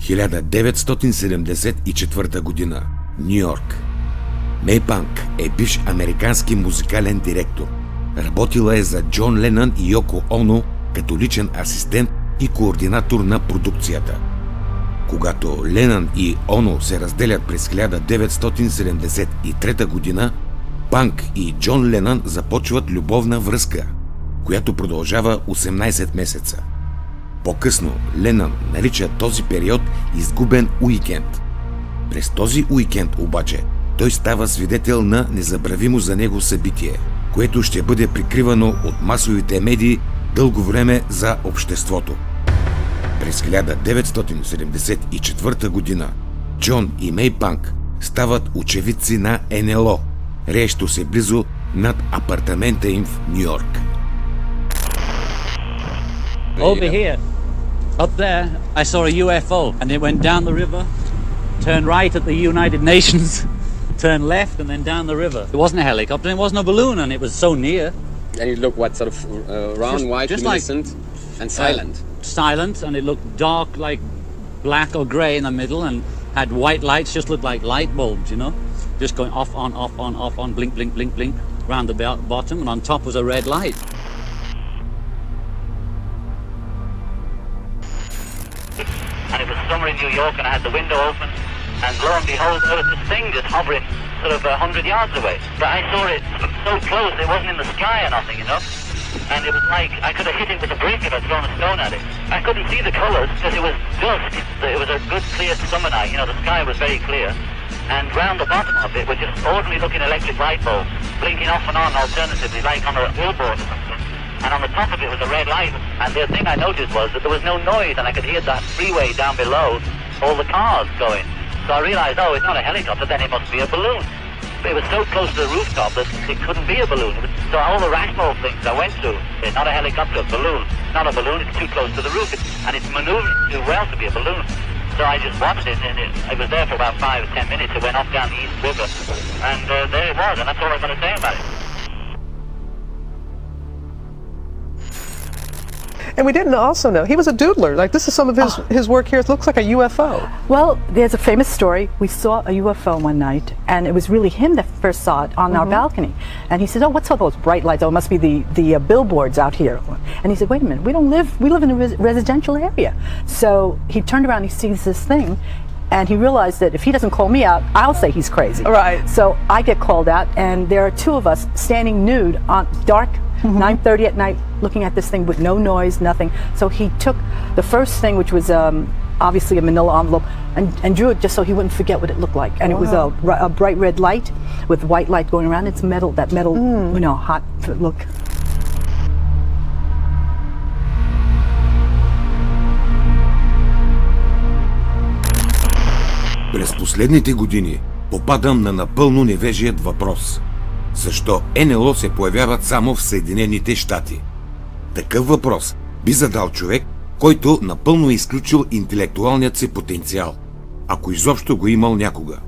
1974 година. Ню Йорк. Мей Панк е бивш американски музикален директор. Работила е за Джон Ленън и Йоко Оно като личен асистент и координатор на продукцията. Когато Ленън и Оно се разделят през 1973 година, Панк и Джон Ленън започват любовна връзка, която продължава 18 месеца. По-късно Ленън нарича този период изгубен уикенд. През този уикенд обаче той става свидетел на незабравимо за него събитие, което ще бъде прикривано от масовите медии дълго време за обществото. През 1974 година Джон и Мей Панк стават очевидци на НЛО, реещо се близо над апартамента им в Ню Йорк. Over here, up there, I saw a UFO and it went down the river, turned right at the United Nations, turned left and then down the river. It wasn't a helicopter, it wasn't a balloon and it was so near. And it looked what, sort of round, white, luminescent and silent? Silent, and it looked dark, like black or grey in the middle, and had white lights, just looked like light bulbs, you know? Just going off, on, off, on, off, on, blink, blink, blink, blink, round the bottom, and on top was a red light. And it was summer in New York, and I had the window open, and lo and behold, there was this thing just hovering sort of 100 yards away. But I saw it so close, it wasn't in the sky or nothing, you know? And it was like, I could have hit it with a brick if I'd thrown a stone at it. I couldn't see the colours because it was dusk. It was a good clear summer night, you know, the sky was very clear. And round the bottom of it were just ordinary looking electric light bulbs, blinking off and on alternatively, like on a billboard or something. And on the top of it was a red light. And the thing I noticed was that there was no noise, and I could hear that freeway down below, all the cars going. So I realised, oh, it's not a helicopter, then it must be a balloon. But it was so close to the rooftop that it couldn't be a balloon. So all the rational things I went through, it's not a helicopter, a balloon. Not a balloon, it's too close to the roof, and it's manoeuvring too well to be a balloon. So I just watched it, and it was there for about 5 or 10 minutes. It went off down the East River, and there it was, and that's all I'm going to say about it. And we didn't also know, he was a doodler. Like, this is some of his work here. It looks like a UFO. Well, there's a famous story. We saw a UFO one night, and it was really him that first saw it on our balcony. And he said, oh, what's all those bright lights? Oh, it must be the billboards out here. And he said, wait a minute, we live in a residential area. So he turned around, he sees this thing, and he realized that if he doesn't call me out, I'll say he's crazy. Right. So I get called out, and there are two of us standing nude on dark, 9:30 at night, looking at this thing with no noise, nothing. So he took the first thing, which was obviously a manila envelope, and drew it just so he wouldn't forget what it looked like. And it was a bright red light with white light going around. It's metal, that metal, you know, hot look. През последните години попадам на напълно невежият въпрос. Защо НЛО се появяват само в Съединените щати? Такъв въпрос би задал човек, който напълно е изключил интелектуалният си потенциал, ако изобщо го имал някога.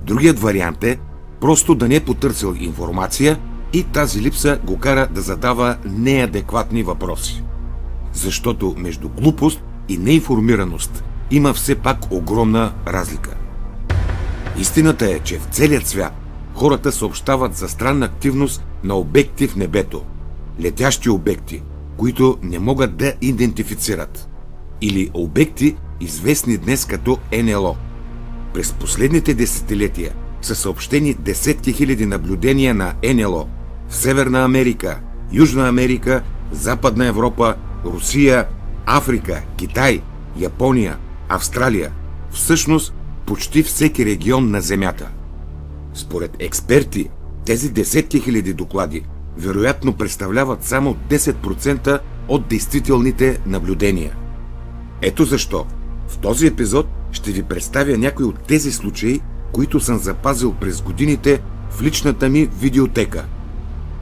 Другият вариант е просто да не е потърсил информация и тази липса го кара да задава неадекватни въпроси. Защото между глупост и неинформираност има все пак огромна разлика. Истината е, че в целият свят хората съобщават за странна активност на обекти в небето, летящи обекти, които не могат да идентифицират, или обекти, известни днес като НЛО. През последните десетилетия са съобщени десетки хиляди наблюдения на НЛО в Северна Америка, Южна Америка, Западна Европа, Русия, Африка, Китай, Япония, Австралия, всъщност почти всеки регион на Земята. Според експерти, тези десетки хиляди доклади вероятно представляват само 10% от действителните наблюдения. Ето защо в този епизод ще ви представя някои от тези случаи, които съм запазил през годините в личната ми видеотека.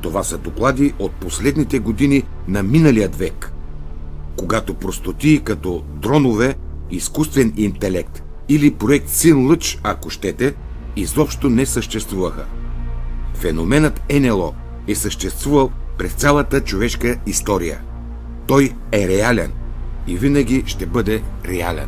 Това са доклади от последните години на миналият век, когато простотии като дронове, изкуствен интелект или проект Син Лъч, ако щете, изобщо не съществуваха. Феноменът НЛО е съществувал през цялата човешка история. Той е реален и винаги ще бъде реален.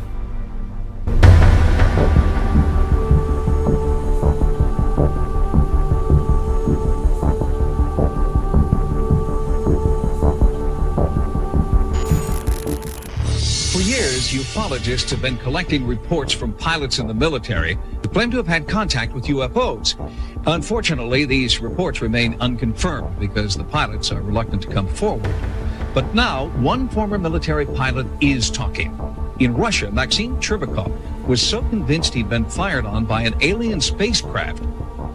For years, ufologists have been collecting reports from pilots in the military who claim to have had contact with UFOs. Unfortunately, these reports remain unconfirmed because the pilots are reluctant to come forward. But now, one former military pilot is talking. In Russia, Maxim Chervakov was so convinced he'd been fired on by an alien spacecraft,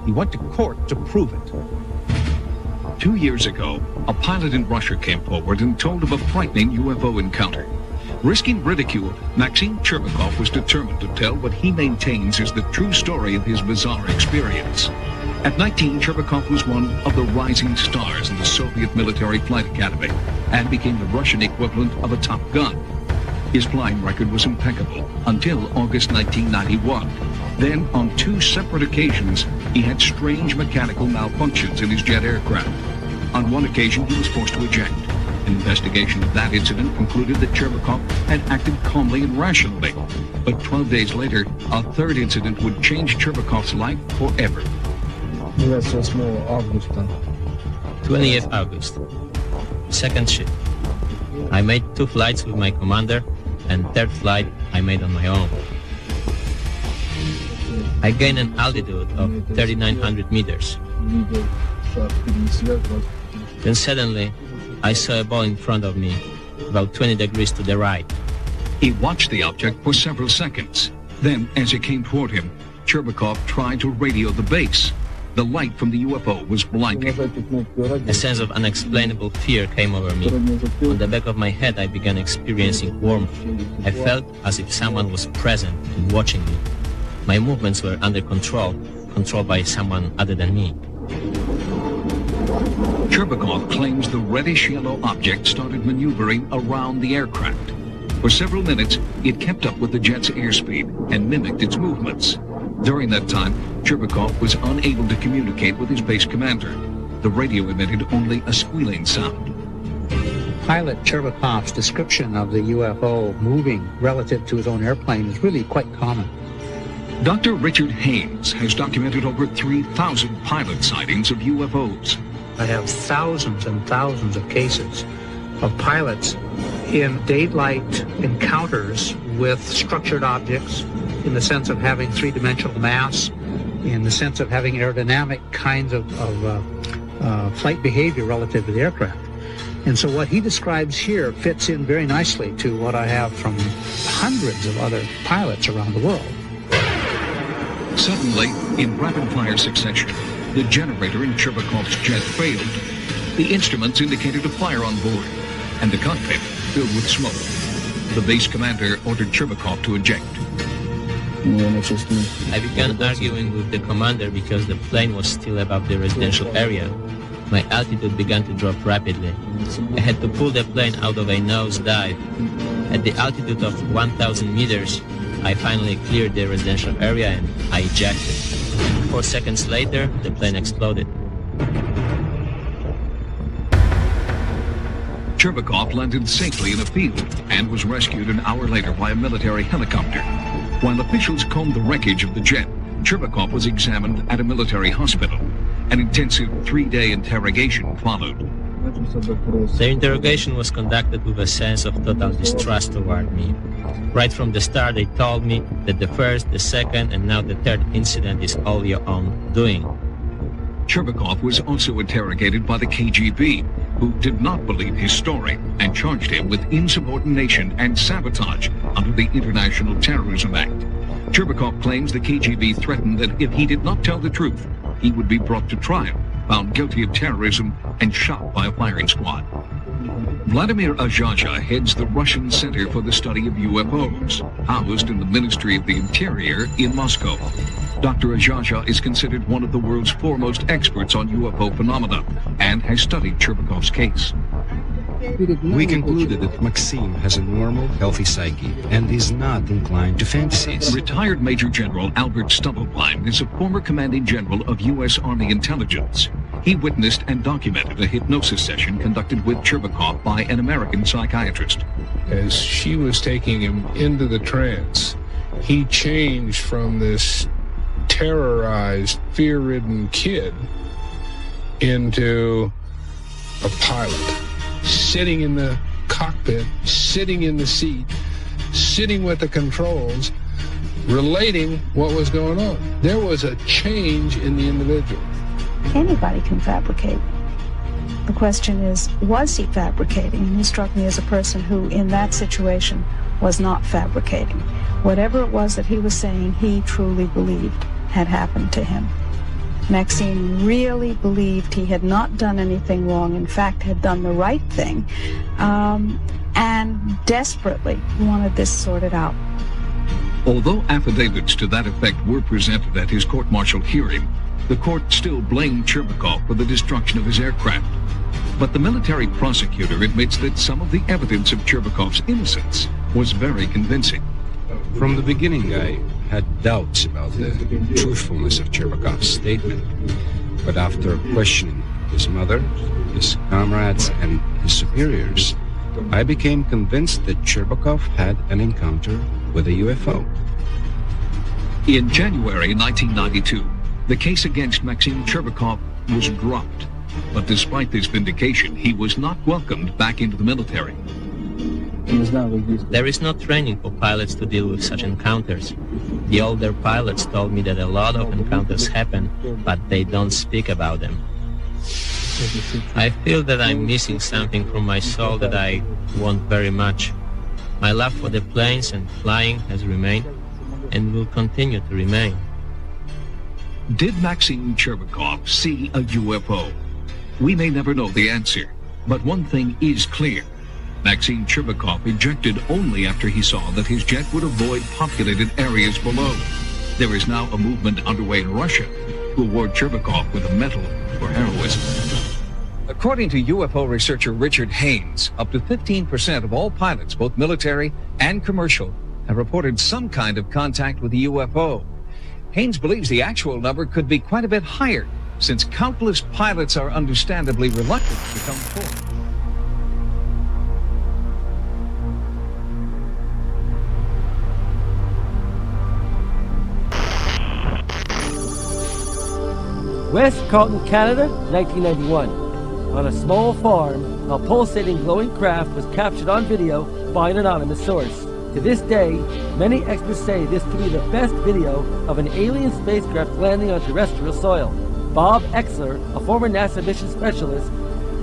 he went to court to prove it. 2 years ago, a pilot in Russia came forward and told of a frightening UFO encounter. Risking ridicule, Maxim Chervakov was determined to tell what he maintains is the true story of his bizarre experience. At 19, Chervakov was one of the rising stars in the Soviet Military Flight Academy and became the Russian equivalent of a Top Gun. His flying record was impeccable until August 1991. Then, on 2 separate occasions, he had strange mechanical malfunctions in his jet aircraft. On one occasion, he was forced to eject. An investigation of that incident concluded that Chervakov had acted calmly and rationally. But 12 days later, a third incident would change Chervakov's life forever. 20th August, second shift. I made 2 flights with my commander, and third flight I made on my own. I gained an altitude of 3,900 meters. Then suddenly, I saw a ball in front of me, about 20 degrees to the right. He watched the object for several seconds. Then, as it came toward him, Chervakov tried to radio the base. The light from the UFO was blinding. A sense of unexplainable fear came over me. On the back of my head, I began experiencing warmth. I felt as if someone was present and watching me. My movements were under control, controlled by someone other than me. Chervakov claims the reddish-yellow object started maneuvering around the aircraft. For several minutes, it kept up with the jet's airspeed and mimicked its movements. During that time, Chervakov was unable to communicate with his base commander. The radio emitted only a squealing sound. Pilot Chervakov's description of the UFO moving relative to his own airplane is really quite common. Dr. Richard Haynes has documented over 3,000 pilot sightings of UFOs. I have thousands and thousands of cases of pilots in daylight encounters with structured objects, in the sense of having 3-dimensional mass, in the sense of having aerodynamic kinds of flight behavior relative to the aircraft. And so what he describes here fits in very nicely to what I have from hundreds of other pilots around the world. Suddenly, in rapid-fire succession, the generator in Chervakov's jet failed. The instruments indicated a fire on board, and the cockpit filled with smoke. The base commander ordered Chervakov to eject. I began arguing with the commander because the plane was still above the residential area. My altitude began to drop rapidly. I had to pull the plane out of a nosedive. At the altitude of 1,000 meters, I finally cleared the residential area and I ejected. 4 seconds later, the plane exploded. Chervakov landed safely in a field and was rescued an hour later by a military helicopter. While officials combed the wreckage of the jet, Chervakov was examined at a military hospital. An intensive 3-day interrogation followed. The interrogation was conducted with a sense of total distrust toward me. Right from the start, they told me that the first, the second, and now the third incident is all your own doing. Chervakov was also interrogated by the KGB, who did not believe his story and charged him with insubordination and sabotage under the International Terrorism Act. Chervakov claims the KGB threatened that if he did not tell the truth, he would be brought to trial, found guilty of terrorism, and shot by a firing squad. Vladimir Azhaja heads the Russian Center for the Study of UFOs, housed in the Ministry of the Interior in Moscow. Dr. Azhaja is considered one of the world's foremost experts on UFO phenomena and has studied Chervakov's case. We concluded that Maxim has a normal, healthy psyche and is not inclined to fantasies. Retired Major General Albert Stubblebine is a former commanding general of U.S. Army intelligence. He witnessed and documented a hypnosis session conducted with Chervakov by an American psychiatrist. As she was taking him into the trance, he changed from this terrorized, fear-ridden kid into a pilot, sitting in the cockpit, sitting in the seat, sitting with the controls, relating what was going on. There was a change in the individual. Anybody can fabricate. The question is, was he fabricating? And he struck me as a person who, in that situation, was not fabricating. Whatever it was that he was saying, he truly believed had happened to him. Maxime really believed he had not done anything wrong, in fact, had done the right thing, and desperately wanted this sorted out. Although affidavits to that effect were presented at his court-martial hearing, the court still blamed Cherbakov for the destruction of his aircraft. But the military prosecutor admits that some of the evidence of Cherbakov's innocence was very convincing. From the beginning, I had doubts about the truthfulness of Cherbakov's statement. But after questioning his mother, his comrades, and his superiors, I became convinced that Cherbakov had an encounter with a UFO. In January 1992, the case against Maxim Cherbakov was dropped. But despite this vindication, he was not welcomed back into the military. There is no training for pilots to deal with such encounters. The older pilots told me that a lot of encounters happen, but they don't speak about them. I feel that I'm missing something from my soul that I want very much. My love for the planes and flying has remained and will continue to remain. Did Maxim Cherbakov see a UFO? We may never know the answer, but one thing is clear. Maxim Cherbakov ejected only after he saw that his jet would avoid populated areas below. There is now a movement underway in Russia to award Cherbakov with a medal for heroism. According to UFO researcher Richard Haynes, up to 15% of all pilots, both military and commercial, have reported some kind of contact with a UFO. Haynes believes the actual number could be quite a bit higher, since countless pilots are understandably reluctant to come forward. West Carleton, Canada, 1991. On a small farm, a pulsating glowing craft was captured on video by an anonymous source. To this day, many experts say this to be the best video of an alien spacecraft landing on terrestrial soil. Bob Exler, a former NASA mission specialist,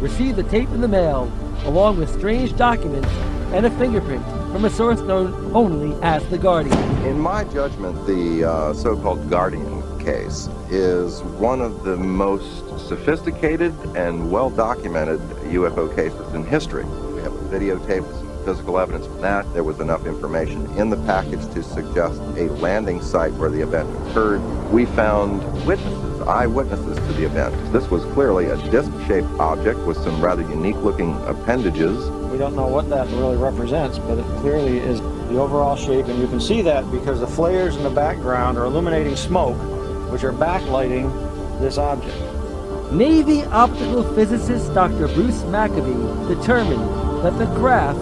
received the tape in the mail, along with strange documents and a fingerprint from a source known only as the Guardian. In my judgment, the so-called Guardian case is one of the most sophisticated and well-documented UFO cases in history. We have videotapes, physical evidence from that. There was enough information in the package to suggest a landing site where the event occurred. We found witnesses, eyewitnesses to the event. This was clearly a disc-shaped object with some rather unique-looking appendages. We don't know what that really represents, but it clearly is the overall shape, and you can see that because the flares in the background are illuminating smoke, which are backlighting this object. Navy optical physicist Dr. Bruce Maccabee determined that the craft,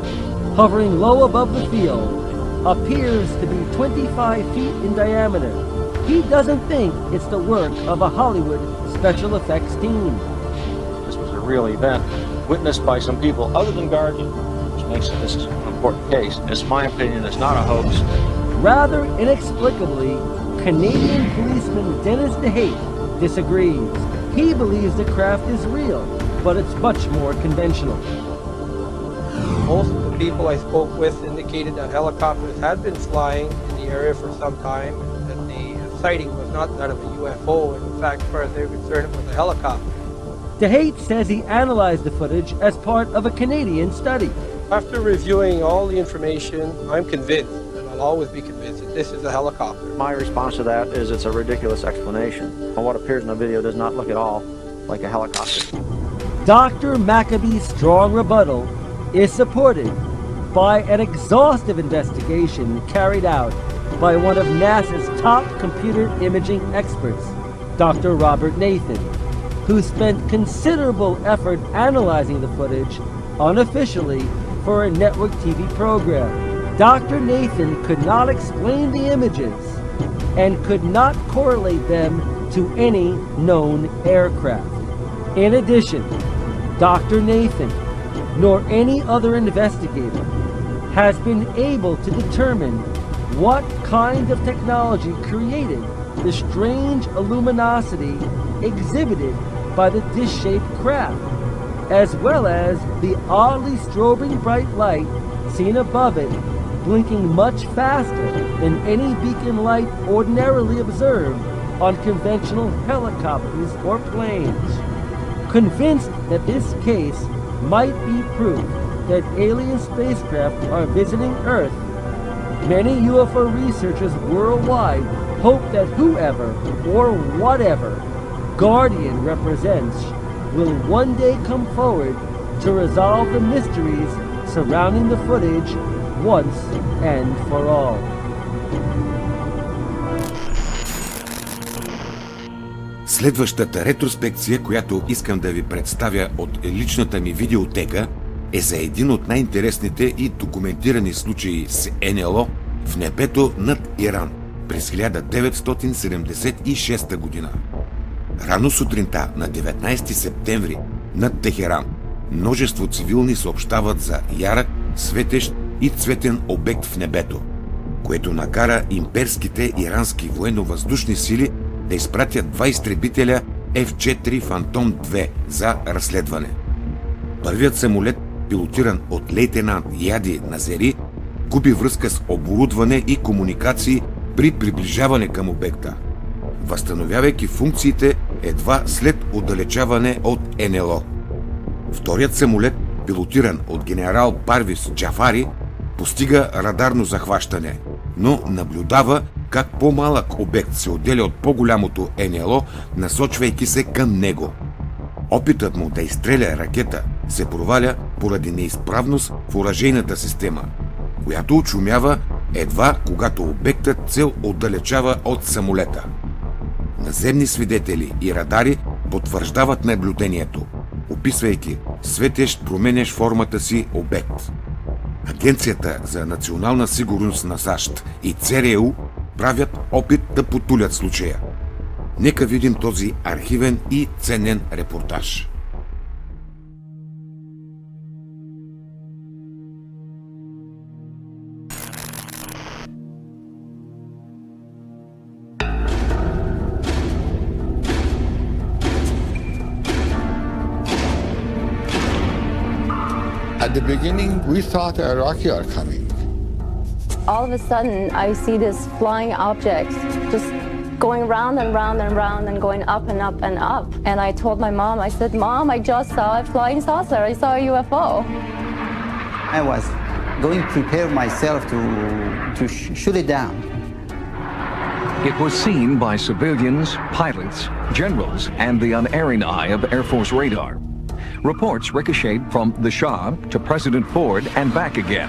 hovering low above the field, appears to be 25 feet in diameter. He doesn't think it's the work of a Hollywood special effects team. This was a real event, witnessed by some people other than Guardian, which makes this an important case. It's my opinion, it's not a hoax. Rather inexplicably, Canadian policeman Dennis DeHate disagrees. He believes the craft is real, but it's much more conventional. Most of the people I spoke with indicated that helicopters had been flying in the area for some time, and the sighting was not that of a UFO. In fact, as far as they're concerned, it was a helicopter. DeHate says he analyzed the footage as part of a Canadian study. After reviewing all the information, I'm convinced, and I'll always be convinced, that this is a helicopter. My response to that is it's a ridiculous explanation. What appears in the video does not look at all like a helicopter. Dr. Maccabee's strong rebuttal is supported by an exhaustive investigation carried out by one of NASA's top computer imaging experts, Dr. Robert Nathan, who spent considerable effort analyzing the footage unofficially for a network TV program. Dr. Nathan could not explain the images and could not correlate them to any known aircraft. In addition, Dr. Nathan, nor any other investigator, has been able to determine what kind of technology created the strange luminosity exhibited by the dish-shaped craft, as well as the oddly strobing bright light seen above it, blinking much faster than any beacon light ordinarily observed on conventional helicopters or planes. Convinced that this case might be proof that alien spacecraft are visiting Earth, many UFO researchers worldwide hope that whoever or whatever Guardian represents will one day come forward to resolve the mysteries surrounding the footage once and for all. Следващата ретроспекция, която искам да ви представя от личната ми видеотека, е за един от най-интересните и документирани случаи с НЛО в небето над Иран през 1976 година. Рано сутринта на 19 септември над Техеран множество цивилни съобщават за ярък, светещ и цветен обект в небето, което накара имперските ирански военно-въздушни сили да изпратят 2 изтребителя F-4 Фантом 2 за разследване. Първият самолет, пилотиран от лейтенант Яди Назери, губи връзка с оборудване и комуникации при приближаване към обекта, възстановявайки функциите едва след отдалечаване от НЛО. Вторият самолет, пилотиран от генерал Парвис Джафари, постига радарно захващане, но наблюдава как по-малък обект се отделя от по-голямото НЛО, насочвайки се към него. Опитът му да изстреля ракета се проваля поради неизправност в оръжейната система, която очумява едва когато обектът се отдалечава от самолета. Наземни свидетели и радари потвърждават наблюдението, описвайки светещ, променящ формата си обект. Агенцията за национална сигурност на САЩ и ЦРУ правят опит да потулят случая. Нека видим този архивен и ценен репортаж. At the beginning, we thought Iraqi are coming. All of a sudden, I see this flying object just going round and round and round and going up and up and up. And I told my mom, I said, Mom, I just saw a flying saucer. I saw a UFO. I was going to prepare myself to shoot it down. It was seen by civilians, pilots, generals, and the unerring eye of Air Force radar. Reports ricocheted from the Shah to President Ford and back again.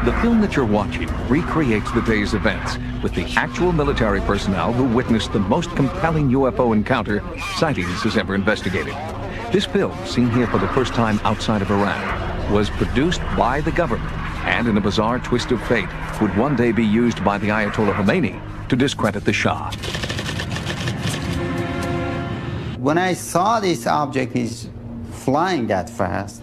The film that you're watching recreates the day's events with the actual military personnel who witnessed the most compelling UFO encounter sightings has ever investigated. This film, seen here for the first time outside of Iran, was produced by the government and, in a bizarre twist of fate, would one day be used by the Ayatollah Khomeini to discredit the Shah. When I saw this object is flying that fast,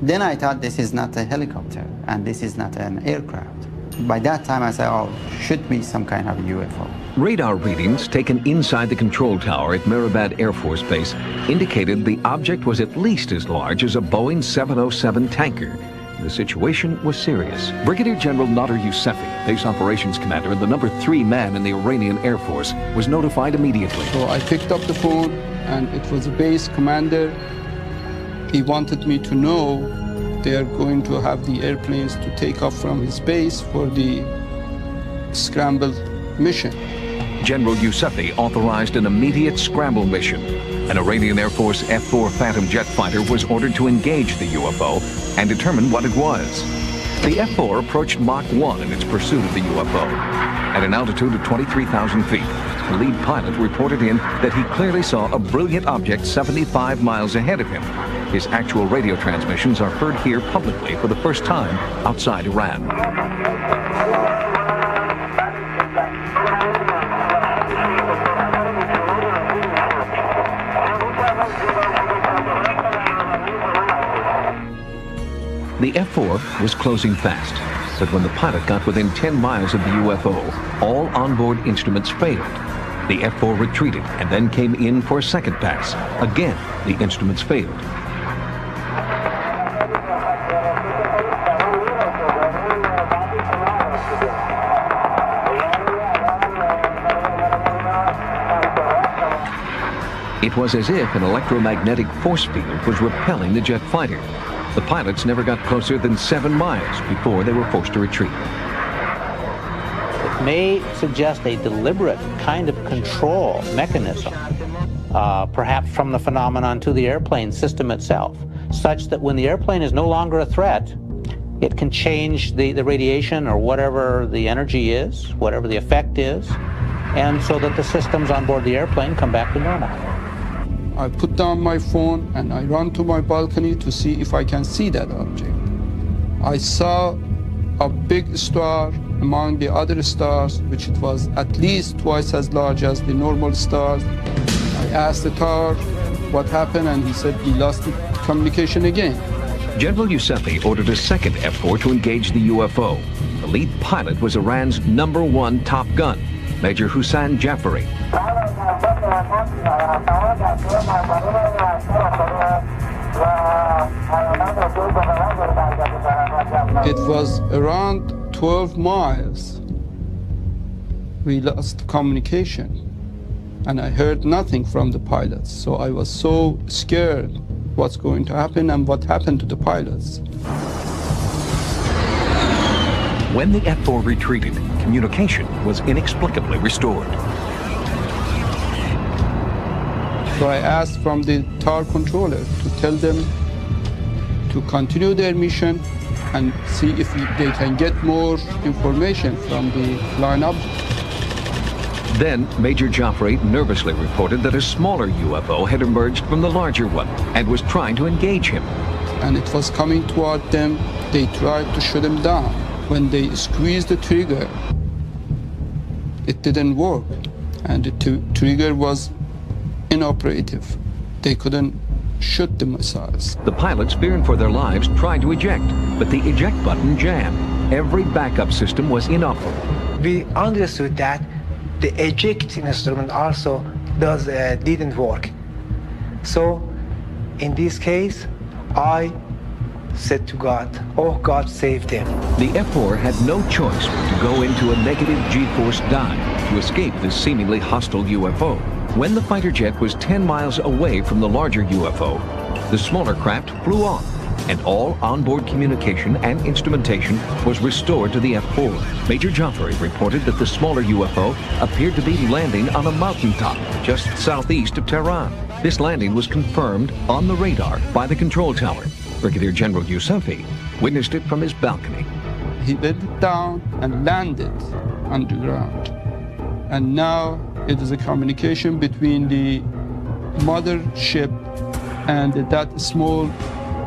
then I thought this is not a helicopter and this is not an aircraft. By that time I said, oh, should be some kind of UFO. Radar readings taken inside the control tower at Mehrabad Air Force Base indicated the object was at least as large as a Boeing 707 tanker. The situation was serious. Brigadier General Nader Yousefi, base operations commander and the number 3 man in the Iranian Air Force, was notified immediately. So I picked up the phone and it was a base commander. He wanted me to know they are going to have the airplanes to take off from his base for the scramble mission. General Yousefi authorized an immediate scramble mission. An Iranian Air Force F-4 Phantom jet fighter was ordered to engage the UFO and determine what it was. The F-4 approached Mach 1 in its pursuit of the UFO. At an altitude of 23,000 feet, the lead pilot reported in that he clearly saw a brilliant object 75 miles ahead of him. His actual radio transmissions are heard here publicly for the first time outside Iran. The F-4 was closing fast, but when the pilot got within 10 miles of the UFO, all onboard instruments failed. The F-4 retreated and then came in for a second pass. Again, the instruments failed. It was as if an electromagnetic force field was repelling the jet fighter. The pilots never got closer than 7 miles before they were forced to retreat. It may suggest a deliberate kind of control mechanism, perhaps from the phenomenon to the airplane system itself, such that when the airplane is no longer a threat, it can change the radiation or whatever the energy is, whatever the effect is, and so that the systems on board the airplane come back to normal. I put down my phone and I run to my balcony to see if I can see that object. I saw a big star among the other stars, which it was at least twice as large as the normal stars. I asked the tower what happened, and he said he lost the communication again. General Youssefi ordered a second F-4 to engage the UFO. The lead pilot was Iran's #1 top gun, Major Hussein Jafari. It was around 12 miles. We lost communication, and I heard nothing from the pilots. So I was so scared what's going to happen and what happened to the pilots. When the F-4 retreated, communication was inexplicably restored. So I asked from the tower controller to tell them to continue their mission and see if they can get more information from the flying object. Then Major Jafari nervously reported that a smaller UFO had emerged from the larger one and was trying to engage him. And it was coming toward them. They tried to shoot him down. When they squeezed the trigger, it didn't work, and the trigger was inoperative. They couldn't shoot the missiles. The pilots, fearing for their lives, tried to eject, but the eject button jammed. Every backup system was inoperable. We understood that the eject instrument also didn't work. So, in this case, I said to God, oh, God save them. The F-4 had no choice but to go into a negative G-force dive to escape this seemingly hostile UFO. When the fighter jet was 10 miles away from the larger UFO, the smaller craft flew off, and all onboard communication and instrumentation was restored to the F-4. Major Jafari reported that the smaller UFO appeared to be landing on a mountaintop just southeast of Tehran. This landing was confirmed on the radar by the control tower. Brigadier General Youssefi witnessed it from his balcony. He went down and landed on the ground. And now it is a communication between the mother ship and that small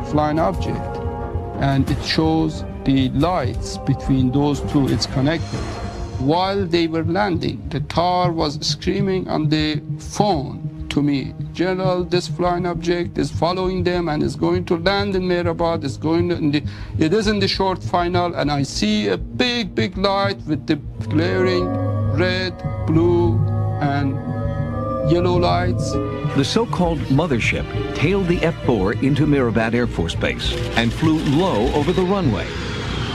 flying object. And it shows the lights between those two. It's connected. While they were landing, the tower was screaming on the phone to me, General, this flying object is following them and is going to land in Mehrabad. It is in the short final, and I see a big light with the glaring red, blue, and yellow lights. The so-called mothership tailed the F-4 into Mehrabad Air Force Base and flew low over the runway.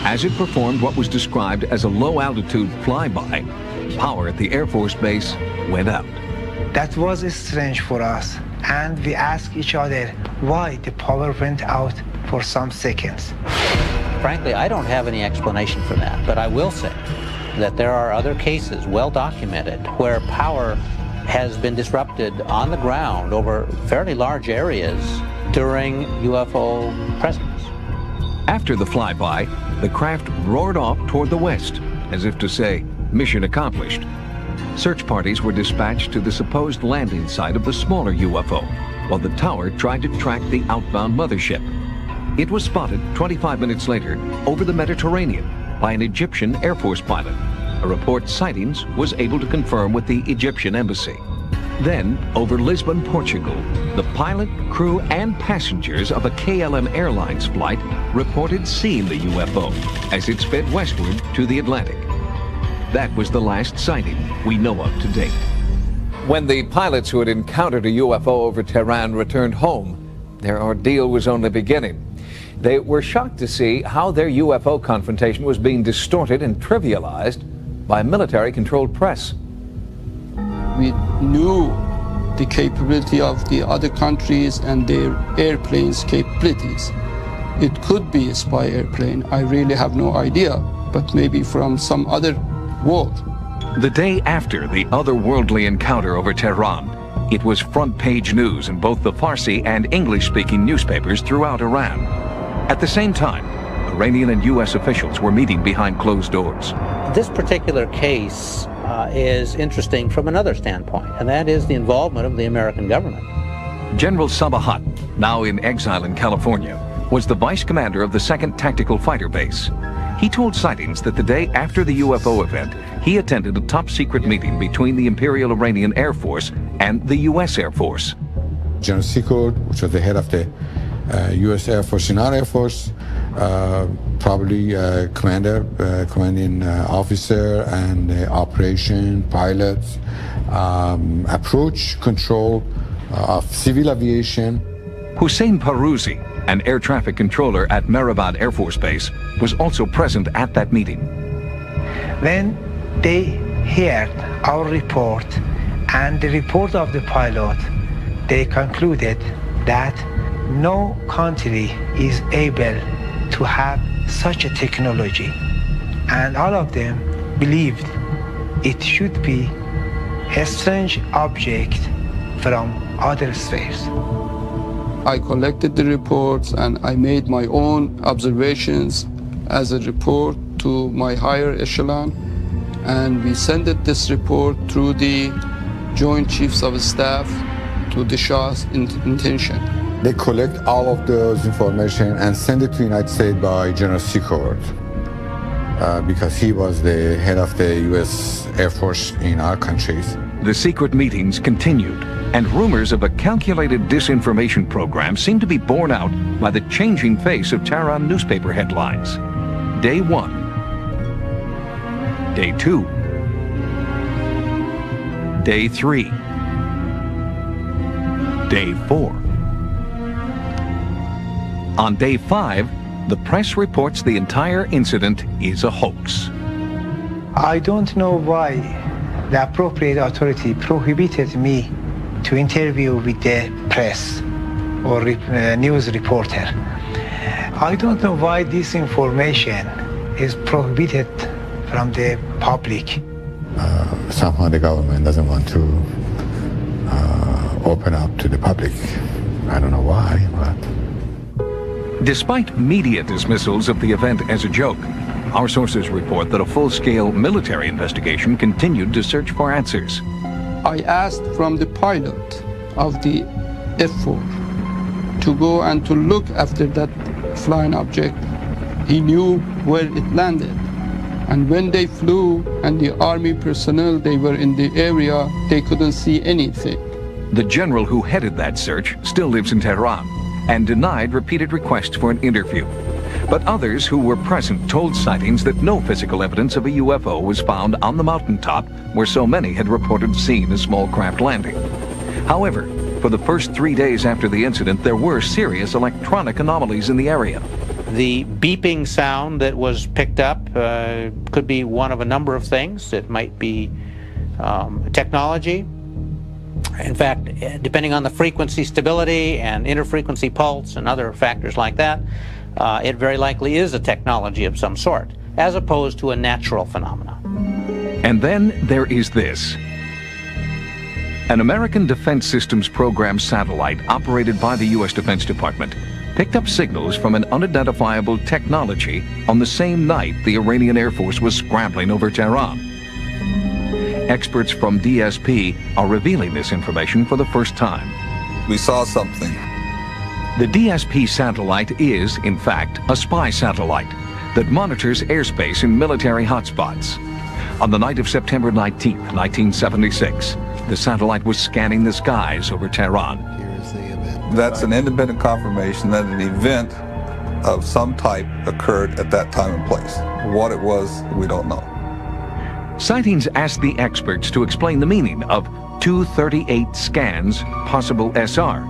As it performed what was described as a low-altitude flyby, power at the Air Force Base went out. That was strange for us, and we asked each other why the power went out for some seconds. Frankly, I don't have any explanation for that, but I will say that there are other cases, well documented, where power has been disrupted on the ground over fairly large areas during UFO presence. After the flyby, the craft roared off toward the west, as if to say, mission accomplished. Search parties were dispatched to the supposed landing site of the smaller UFO, while the tower tried to track the outbound mothership. It was spotted 25 minutes later over the Mediterranean by an Egyptian Air Force pilot. A report sightings was able to confirm with the Egyptian embassy. Then, over Lisbon, Portugal, the pilot, crew, and passengers of a KLM Airlines flight reported seeing the UFO as it sped westward to the Atlantic. That was the last sighting we know of to date. When the pilots who had encountered a UFO over Tehran returned home, their ordeal was only beginning. They were shocked to see how their UFO confrontation was being distorted and trivialized by a military-controlled press. We knew the capability of the other countries and their airplanes' capabilities. It could be a spy airplane. I really have no idea, but maybe from some other world. The day after the otherworldly encounter over Tehran, it was front-page news in both the Farsi and English-speaking newspapers throughout Iran. At the same time, Iranian and U.S. officials were meeting behind closed doors. This particular case is interesting from another standpoint, and that is the involvement of the American government. General Sabahat, now in exile in California, was the vice commander of the 2nd Tactical Fighter Base. He told Sightings that the day after the UFO event, he attended a top-secret meeting between the Imperial Iranian Air Force and the U.S. Air Force. General Secord, which was the head of the U.S. Air Force in our Air Force, probably commanding officer and operation, pilots, approach control of civil aviation. Hussein Parouzi, an air traffic controller at Mehrabad Air Force Base, was also present at that meeting. When they heard our report and the report of the pilot, they concluded that no country is able to have such a technology, and all of them believed it should be a strange object from other spheres. I collected the reports and I made my own observations as a report to my higher echelon, and we sent this report through the Joint Chiefs of Staff to the Shah's intention. They collect all of those information and send it to the United States by General Secord, because he was the head of the U.S. Air Force in our countries. The secret meetings continued, and rumors of a calculated disinformation program seemed to be borne out by the changing face of Tehran newspaper headlines. Day 1. Day 2. Day 3. Day 4. On day 5, the press reports the entire incident is a hoax. I don't know why the appropriate authority prohibited me to interview with the press or news reporter. I don't know why this information is prohibited from the public. Somehow the government doesn't want to open up to the public. I don't know why, but... Despite media dismissals of the event as a joke, our sources report that a full-scale military investigation continued to search for answers. I asked from the pilot of the F-4 to go and to look after that flying object. He knew where it landed. And when they flew and the army personnel, they were in the area, they couldn't see anything. The general who headed that search still lives in Tehran and denied repeated requests for an interview. But others who were present told Sightings that no physical evidence of a UFO was found on the mountaintop where so many had reported seeing a small craft landing. However, for the first 3 days after the incident, there were serious electronic anomalies in the area. The beeping sound that was picked up could be one of a number of things. It might be technology. In fact, depending on the frequency stability and interfrequency pulse and other factors like that, it very likely is a technology of some sort, as opposed to a natural phenomenon. And then there is this. An American Defense Systems Program satellite operated by the U.S. Defense Department picked up signals from an unidentifiable technology on the same night the Iranian Air Force was scrambling over Tehran. Experts from DSP are revealing this information for the first time. We saw something. The DSP satellite is, in fact, a spy satellite that monitors airspace in military hotspots. On the night of September 19, 1976, The satellite was scanning the skies over Tehran. That's an independent confirmation that an event of some type occurred at that time and place. What it was, we don't know. Sightings asked the experts to explain the meaning of 238 scans, possible SR,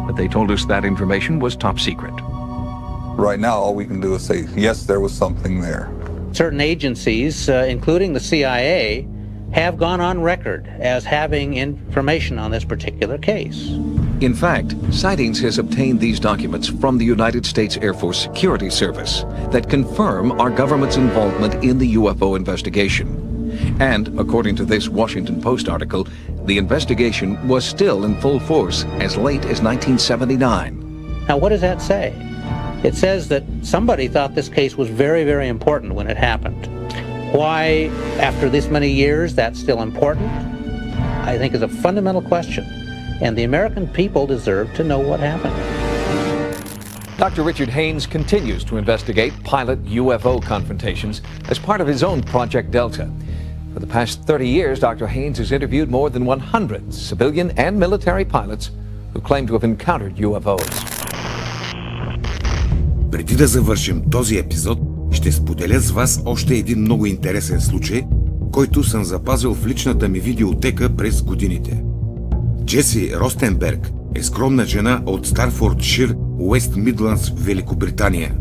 but they told us that information was top secret. Right now, all we can do is say, yes, there was something there. Certain agencies, including the CIA, have gone on record as having information on this particular case. In fact, Sightings has obtained these documents from the United States Air Force Security Service that confirm our government's involvement in the UFO investigation. And, according to this Washington Post article, the investigation was still in full force as late as 1979. Now, what does that say? It says that somebody thought this case was very, very important when it happened. Why, after this many years, that's still important, I think is a fundamental question. And the American people deserve to know what happened. Dr. Richard Haynes continues to investigate pilot UFO confrontations as part of his own Project Delta. For the past 30 years, Dr. Haynes has interviewed more than 100 civilian and military pilots who claim to have encountered UFOs. Преди да завършим този епизод, ще споделя с вас още един много интересен случай, който съм запазил в личната ми видеотека през годините. Джеси Ростенберг е скромна жена от Старфордшир, Уест Мидландс, Великобритания.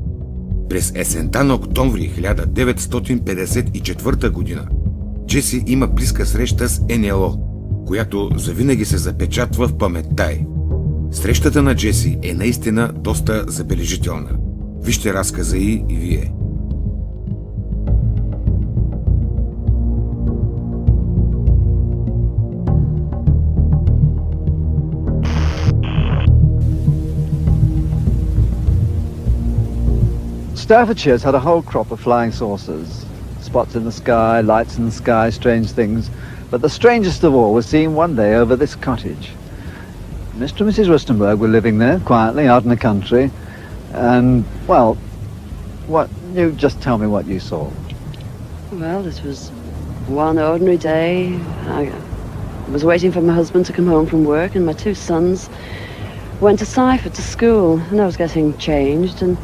През есента на октомври 1954 година Джеси има близка среща с НЛО, която завинаги се запечатва в паметта й. Срещата на Джеси е наистина доста забележителна. Вижте разказа й и вие. Staffordshire's had a whole crop of flying saucers. Spots in the sky, lights in the sky, strange things. But the strangest of all was seen one day over this cottage. Mr. and Mrs. Rustenberg were living there, quietly, out in the country. And, well, you just tell me what you saw. Well, it was one ordinary day. I was waiting for my husband to come home from work, and my two sons went to Seifert to school, and I was getting changed, and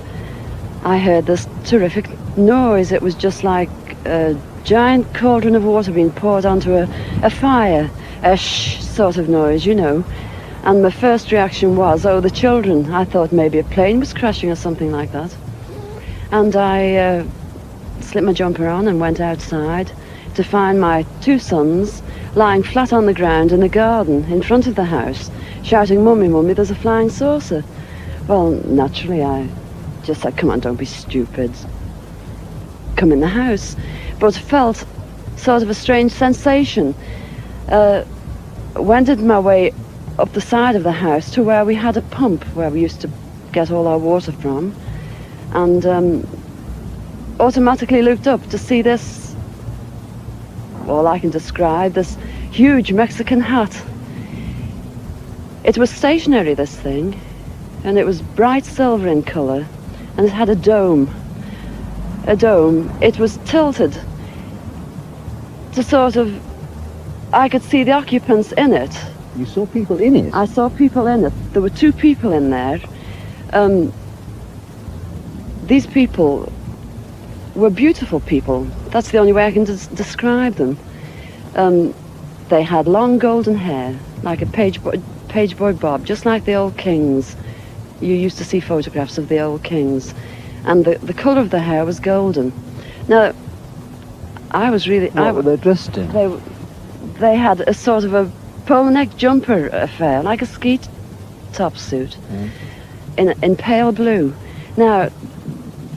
I heard this terrific noise. It was just like a giant cauldron of water being poured onto a fire, a shh sort of noise, you know. And my first reaction was, oh, the children. I thought maybe a plane was crashing or something like that. And I slipped my jumper on and went outside to find my two sons lying flat on the ground in the garden in front of the house, shouting, "Mummy, Mummy, there's a flying saucer." Well, naturally, I just said, "Come on, don't be stupid. Come in the house." But felt sort of a strange sensation. Wended my way up the side of the house to where we had a pump where we used to get all our water from, and automatically looked up to see this, all I can describe, this huge Mexican hat. It was stationary, this thing, and it was bright silver in colour, and it had a dome. It was tilted to sort of, I could see the occupants in it. You saw people in it? I saw people in it. There were two people in there. These people were beautiful people. That's the only way I can describe them. They had long golden hair, like a page boy bob, just like the old kings. You used to see photographs of the old kings. And the colour of the hair was golden. Now, I was really... What were they dressed in? They had a sort of a polo neck jumper affair, like a ski top suit, in pale blue. Now,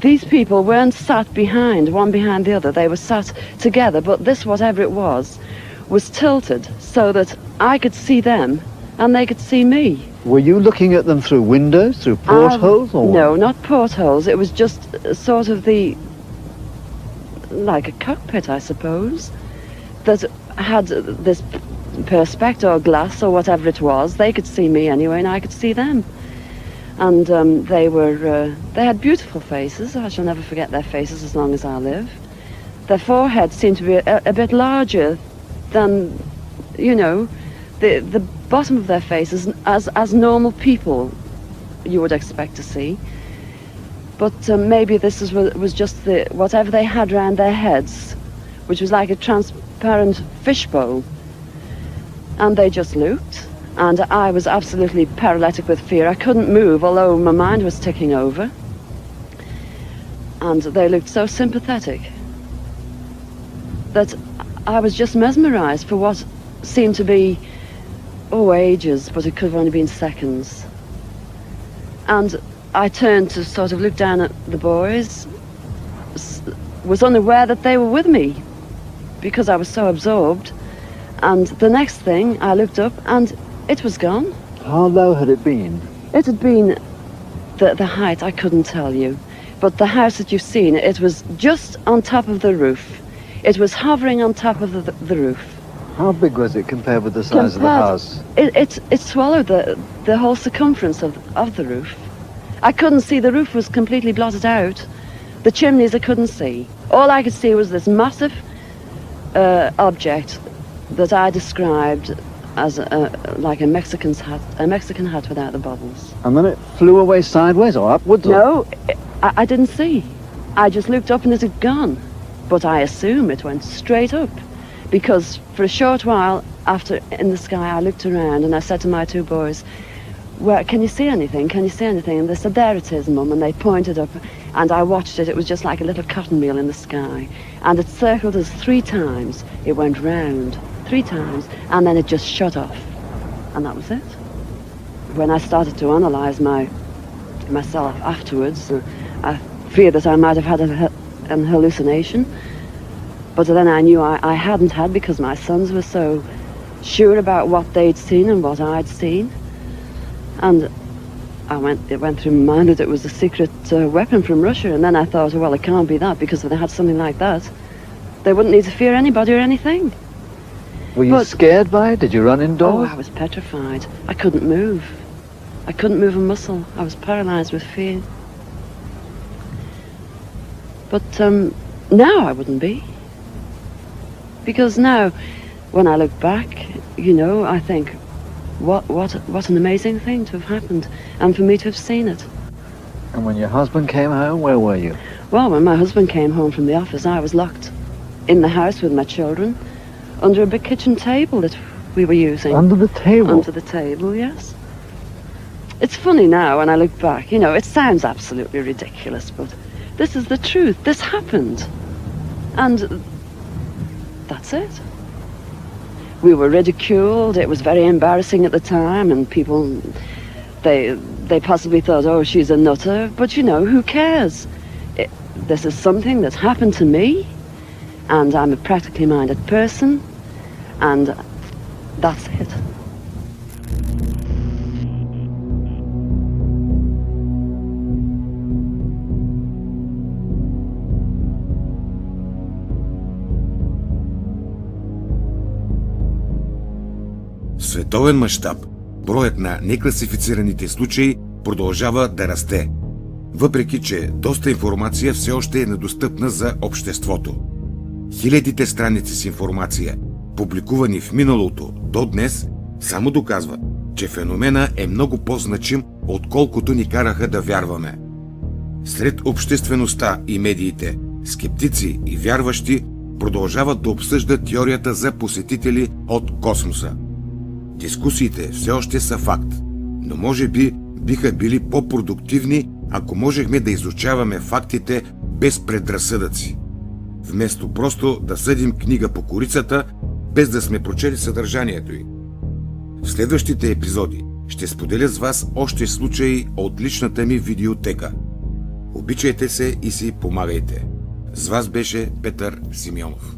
these people weren't sat behind, one behind the other. They were sat together, but this, whatever it was tilted so that I could see them and they could see me. Were you looking at them through windows, through portholes? Or no, not portholes. It was just sort of like a cockpit, I suppose, that had this perspex or glass or whatever it was. They could see me anyway, and I could see them. And they had beautiful faces. I shall never forget their faces as long as I live. Their foreheads seemed to be a bit larger than, the bottom of their faces as normal people you would expect to see. But maybe this was just whatever they had round their heads, which was like a transparent fishbowl. And they just looked. And I was absolutely paralytic with fear. I couldn't move, although my mind was ticking over. And they looked so sympathetic that I was just mesmerized for what seemed to be, ages, but it could have only been seconds. And I turned to sort of look down at the boys, was unaware that they were with me because I was so absorbed. And the next thing, I looked up and it was gone. How low had it been? It had been the height, I couldn't tell you. But the house that you've seen, it was just on top of the roof. It was hovering on top of the roof. How big was it compared with the size of the house? It swallowed the whole circumference of the roof. I couldn't see, the roof was completely blotted out. The chimneys I couldn't see. All I could see was this massive object that I described as like a Mexican hat without the bubbles. And then it flew away sideways or upwards? No, I didn't see. I just looked up and it had gone. But I assume it went straight up, because for a short while after in the sky I looked around and I said to my two boys, "Well, can you see anything? Can you see anything?" And they said, "There it is, Mum," and they pointed up and I watched it. It was just like a little cotton reel in the sky, and it circled us 3 times. It went round 3 times and then it just shut off, and that was it. When I started to analyse myself afterwards, I feared that I might have had an hallucination, but then I knew I hadn't had, because my sons were so sure about what they'd seen and what I'd seen. And it went through my mind that it was a secret weapon from Russia, and then I thought, well, it can't be that, because if they had something like that, they wouldn't need to fear anybody or anything. Were you scared by it? Did you run indoors? Oh, I was petrified. I couldn't move. I couldn't move a muscle. I was paralyzed with fear. But now I wouldn't be. Because now, when I look back, I think, what an amazing thing to have happened, and for me to have seen it. And when your husband came home, where were you? Well, when my husband came home from the office, I was locked in the house with my children, under a big kitchen table that we were using. Under the table? Under the table, yes. It's funny now when I look back, it sounds absolutely ridiculous, but this is the truth. This happened. And that's it. We were ridiculed. It was very embarrassing at the time, and people, they possibly thought, oh, she's a nutter. But who cares? This is something that's happened to me, and I'm a practically minded person, and that's it. В световен мащаб броят на некласифицираните случаи продължава да расте, въпреки че доста информация все още е недостъпна за обществото. Хилядите страници с информация, публикувани в миналото до днес, само доказват, че феномена е много по-значим, отколкото ни караха да вярваме. Сред обществеността и медиите, скептици и вярващи продължават да обсъждат теорията за посетители от космоса. Дискусиите все още са факт, но може би биха били по-продуктивни, ако можехме да изучаваме фактите без предразсъдъци, вместо просто да съдим книга по корицата, без да сме прочели съдържанието й. В следващите епизоди ще споделя с вас още случаи от личната ми видеотека. Обичайте се и си помагайте. С вас беше Петър Симеонов.